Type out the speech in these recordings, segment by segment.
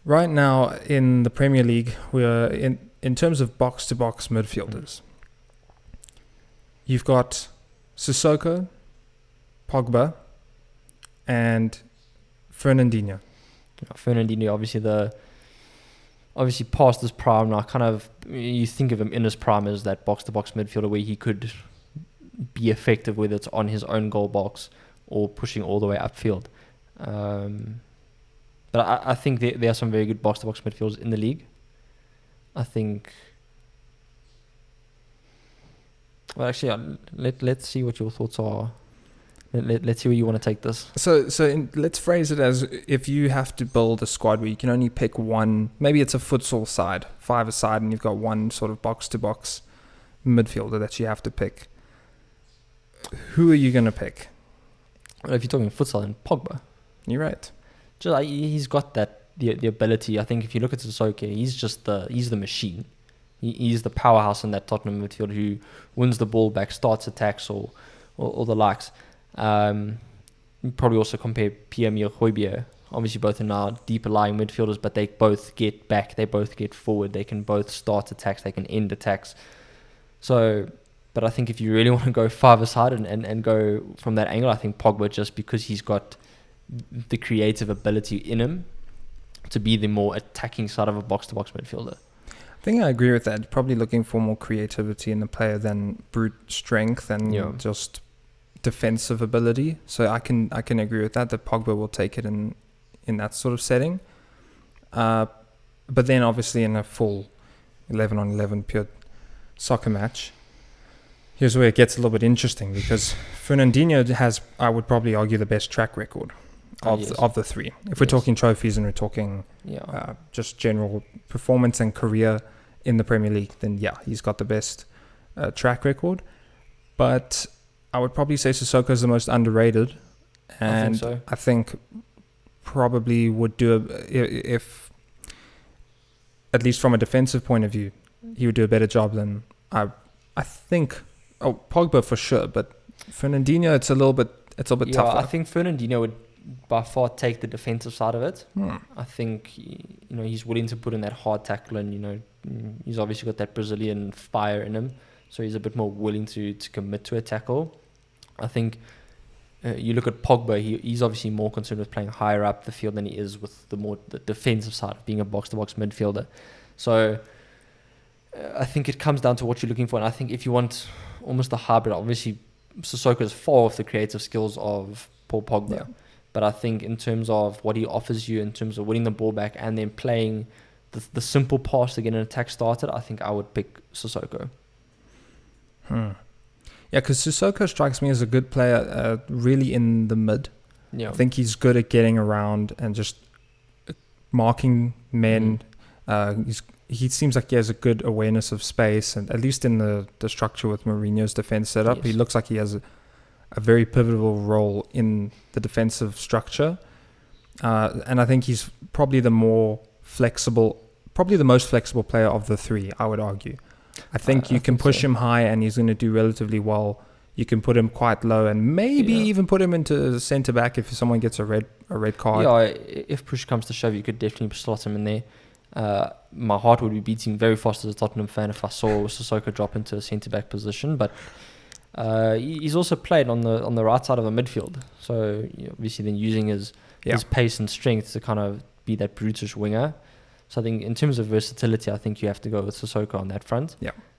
Right now in the Premier League, we're in terms of box-to-box midfielders. You've got Sissoko, Pogba, and Fernandinho. Fernandinho, obviously past his prime now. Kind of, you think of him in his prime as that box-to-box midfielder where he could be effective, whether it's on his own goal box or pushing all the way upfield. But I think there are some very good box-to-box midfielders in the league. I think... Well, actually, let's see what your thoughts are. Let's see where you want to take this. So let's phrase it as if you have to build a squad where you can only pick one, maybe it's a futsal side, 5-a-side, and you've got one sort of box-to-box midfielder that you have to pick. Who are you going to pick? Well, if you're talking futsal, then Pogba. You're right. Just he's got the ability. I think if you look at Sissoko, he's the machine. He's the powerhouse in that Tottenham midfield who wins the ball back, starts attacks or the likes. You probably also compare Pierre-Emile Højbjerg. Obviously both are now deeper lying midfielders, but they both get back, they both get forward, they can both start attacks, they can end attacks. So, but I think if you really want to go 5-a-side and go from that angle, I think Pogba, just because he's got the creative ability in him to be the more attacking side of a box-to-box midfielder. I think I agree with that. Probably looking for more creativity in the player than brute strength and just defensive ability. So I can agree with that Pogba will take it in that sort of setting. But then obviously in a full 11-on-11 pure soccer match, here's where it gets a little bit interesting, because Fernandinho has, I would probably argue, the best track record of the three. If we're talking trophies and we're talking just general performance and career in the Premier League, then he's got the best track record. But I would probably say Sissoko is the most underrated, and I think probably would do if at least from a defensive point of view, he would do a better job than I think. Oh, Pogba for sure, but Fernandinho, it's a little bit tougher. I think Fernandinho would by far take the defensive side of it. I think he's willing to put in that hard tackle, and he's obviously got that Brazilian fire in him, so he's a bit more willing to commit to a tackle. I think you look at Pogba, he's obviously more concerned with playing higher up the field than he is with the defensive side of being a box-to-box midfielder. So I think it comes down to what you're looking for, and I think if you want almost a hybrid, obviously Sissoko is far off the creative skills of Paul Pogba, but I think in terms of what he offers you, in terms of winning the ball back and then playing the simple pass to get an attack started, I think I would pick Sissoko. Yeah, because Sissoko strikes me as a good player, really in the mid. Yeah. I think he's good at getting around and just marking men. He seems like he has a good awareness of space, and at least in the structure with Mourinho's defense setup, he looks like he has a very pivotal role in the defensive structure. And I think he's probably the most flexible player of the three, I would argue. I think you can push him high and he's going to do relatively well. You can put him quite low and maybe even put him into centre back if someone gets a red card. Yeah, if push comes to shove, you could definitely slot him in there. My heart would be beating very fast as a Tottenham fan if I saw Sissoko drop into a centre back position, but he's also played on the right side of the midfield, so obviously then using his pace and strength to kind of be that brutish winger. So I think in terms of versatility, I think you have to go with Sissoko on that front.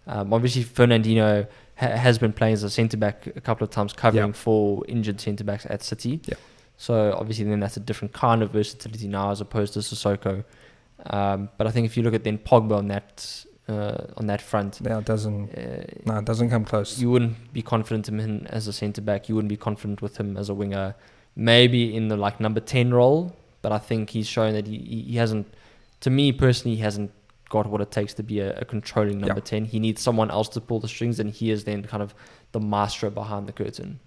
Obviously Fernandinho has been playing as a centre back a couple of times, covering for injured centre backs at City. So obviously then that's a different kind of versatility now as opposed to Sissoko. But I think if you look at then Pogba on that front, it doesn't come close. You wouldn't be confident in him as a centre back. You wouldn't be confident with him as a winger. Maybe in the number 10 role, but I think he's shown that he hasn't. To me personally, he hasn't got what it takes to be a controlling number 10. He needs someone else to pull the strings, and he is then kind of the maestro behind the curtain.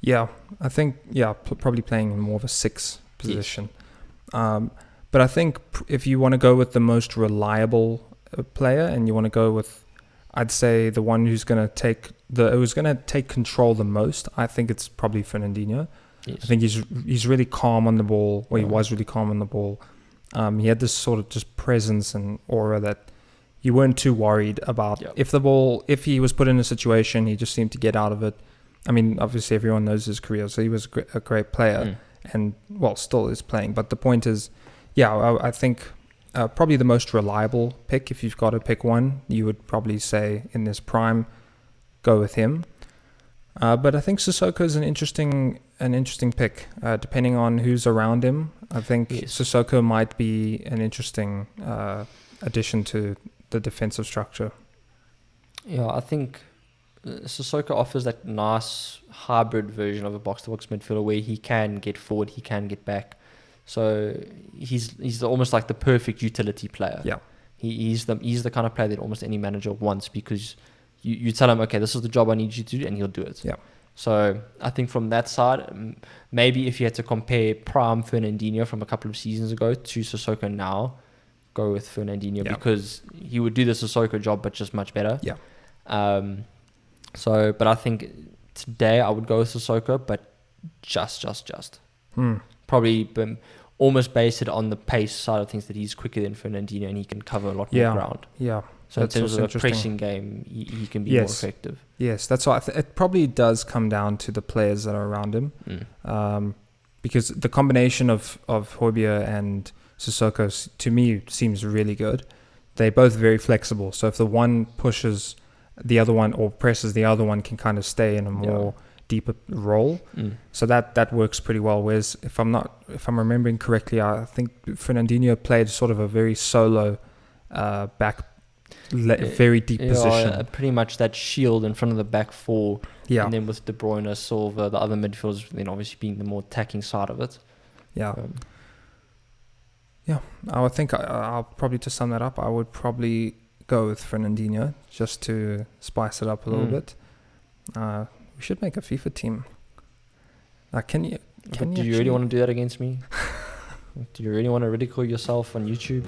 Yeah, I think probably playing in more of a 6 position. But I think if you want to go with the most reliable player, and you want to go with, I'd say the one who's going to take control the most, I think it's probably Fernandinho. I think he's really calm on the ball, or he was really calm on the ball. He had this sort of just presence and aura that you weren't too worried about. If he was put in a situation, he just seemed to get out of it. I mean, obviously everyone knows his career, so he was a great player and, well, still is playing. But the point is, I think probably the most reliable pick, if you've got to pick one, you would probably say in this prime, go with him. But I think Sissoko is an interesting pick, depending on who's around him. I think Sissoko might be an interesting addition to the defensive structure. Yeah, I think Sissoko offers that nice hybrid version of a box-to-box midfielder where he can get forward, he can get back. So he's almost like the perfect utility player. Yeah, he's the kind of player that almost any manager wants, because you tell him, okay, this is the job I need you to do, and he'll do it. Yeah. So I think from that side, maybe if you had to compare prime Fernandinho from a couple of seasons ago to Sissoko now, go with Fernandinho because he would do the Sissoko job, but just much better. Yeah. But I think today I would go with Sissoko, but just. Probably almost base it on the pace side of things, that he's quicker than Fernandinho and he can cover a lot more ground. Yeah. So in terms of a pressing game, he can be more effective. Yes, that's why it probably does come down to the players that are around him. Because the combination of Højbjerg and Sissoko, to me, seems really good. They're both very flexible. So if the one pushes the other one or presses the other one, can kind of stay in a more deeper role. So that works pretty well. Whereas if I'm remembering correctly, I think Fernandinho played sort of a very solo back, very deep position. Pretty much that shield in front of the back four. Yeah. And then with De Bruyne, Silva, the other midfielders, then obviously being the more attacking side of it. Yeah. I would think I'll probably, to sum that up, I would probably go with Fernandinho just to spice it up a little bit. We should make a FIFA team. Do you really want to do that against me? Do you really want to ridicule yourself on YouTube?